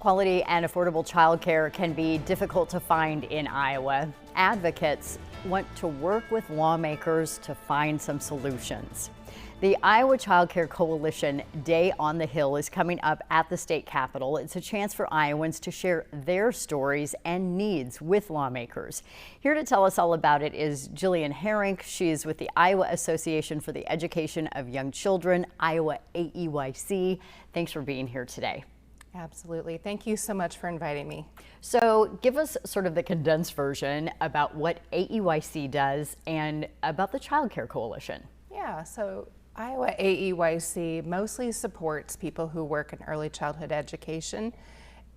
Quality and affordable childcare can be difficult to find in Iowa. Advocates want to work with lawmakers to find some solutions. The Iowa Child Care Coalition Day on the Hill is coming up at the state capitol. It's a chance for Iowans to share their stories and needs with lawmakers. Here to tell us all about it is Jillian Herink. She's with the Iowa Association for the Education of Young Children, Iowa AEYC. Thanks for being here today. Absolutely. Thank you so much for inviting me. So give us sort of the condensed version about what AEYC does and about the Child Care Coalition. Yeah, so Iowa AEYC mostly supports people who work in early childhood education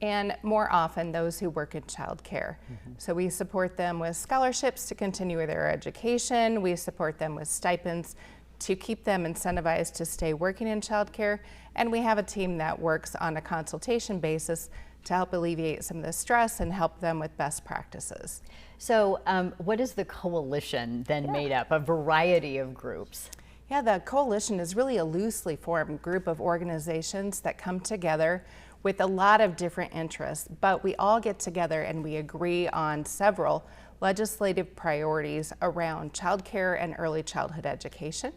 and more often those who work in child care. So we support them with scholarships to continue their education. We support them with stipends to keep them incentivized to stay working in childcare, and we have a team that works on a consultation basis to help alleviate some of the stress and help them with best practices. So what is the coalition then made up? A variety of groups? Yeah, the coalition is really a loosely formed group of organizations that come together with a lot of different interests, but we all get together and we agree on several legislative priorities around childcare and early childhood education.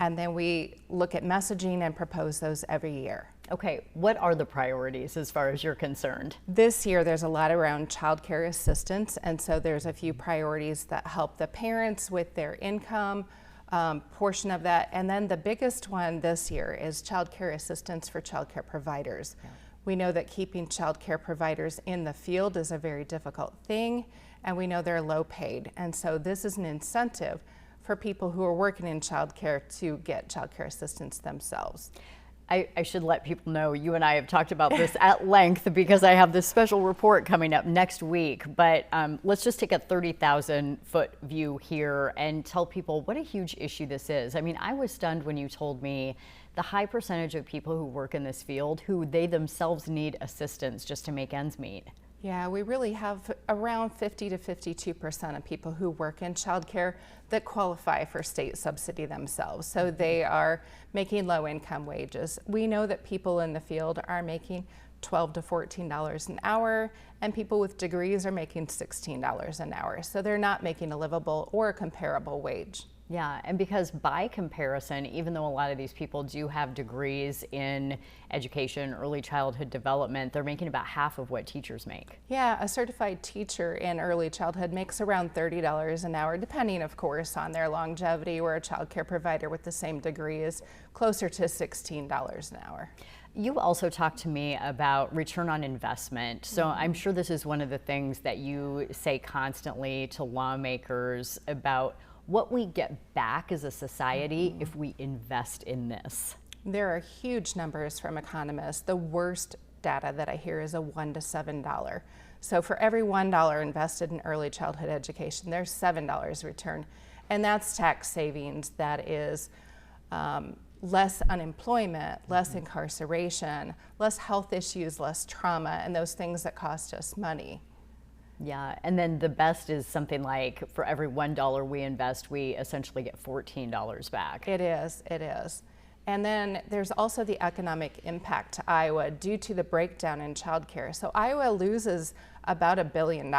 And then we look at messaging and propose those every year. Okay, what are the priorities as far as you're concerned? This year there's a lot around child care assistance, and so there's a few priorities that help the parents with their income portion of that. And then the biggest one this year is child care assistance for child care providers. We know that keeping child care providers in the field is a very difficult thing, and we know they're low paid. And so this is an incentive for people who are working in childcare to get childcare assistance themselves. I should let people know you and I have talked about this at length because I have this special report coming up next week. But let's just take a 30,000 foot view here and tell people what a huge issue this is. I mean, I was stunned when you told me the high percentage of people who work in this field who they themselves need assistance just to make ends meet. Yeah, we really have around 50 to 52% of people who work in childcare that qualify for state subsidy themselves. So they are making low income wages. We know that people in the field are making $12 to $14 an hour, and people with degrees are making $16 an hour. So they're not making a livable or a comparable wage. Yeah, and because by comparison, even though a lot of these people do have degrees in education, early childhood development, they're making about half of what teachers make. Yeah, a certified teacher in early childhood makes around $30 an hour, depending, of course, on their longevity, where a child care provider with the same degree is closer to $16 an hour. You also talked to me about return on investment. So I'm sure this is one of the things that you say constantly to lawmakers about what we get back as a society if we invest in this. There are huge numbers from economists. The worst data that I hear is a $1 to $7. So for every $1 invested in early childhood education, there's $7 returned. And that's tax savings. That is less unemployment, less incarceration, less health issues, less trauma, and those things that cost us money. Yeah, and then the best is something like for every $1 we invest, we essentially get $14 back. It is, it is. And then there's also the economic impact to Iowa due to the breakdown in childcare. So Iowa loses about $1 billion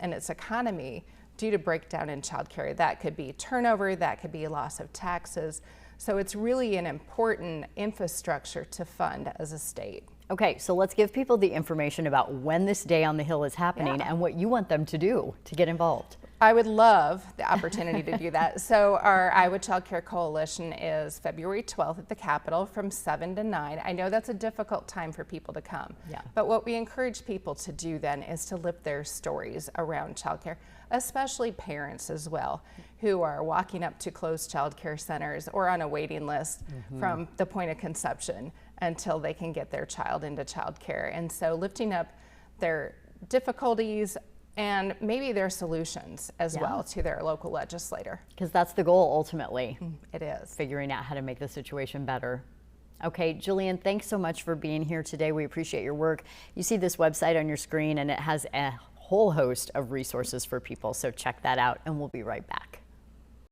in its economy due to breakdown in childcare. That could be turnover, that could be loss of taxes. So it's really an important infrastructure to fund as a state. Okay, so let's give people the information about when this Day on the Hill is happening and what you want them to do to get involved. I would love the opportunity to do that. So our Iowa Child Care Coalition is February 12th at the Capitol from 7 to 9. I know that's a difficult time for people to come. But what we encourage people to do then is to lift their stories around childcare, especially parents as well, who are walking up to closed child care centers or on a waiting list from the point of conception until they can get their child into child care. And so lifting up their difficulties and maybe their solutions as well to their local legislator. Because that's the goal ultimately. It is. Figuring out how to make the situation better. Okay, Jillian, thanks so much for being here today. We appreciate your work. You see this website on your screen and it has a whole host of resources for people, so check that out and we'll be right back.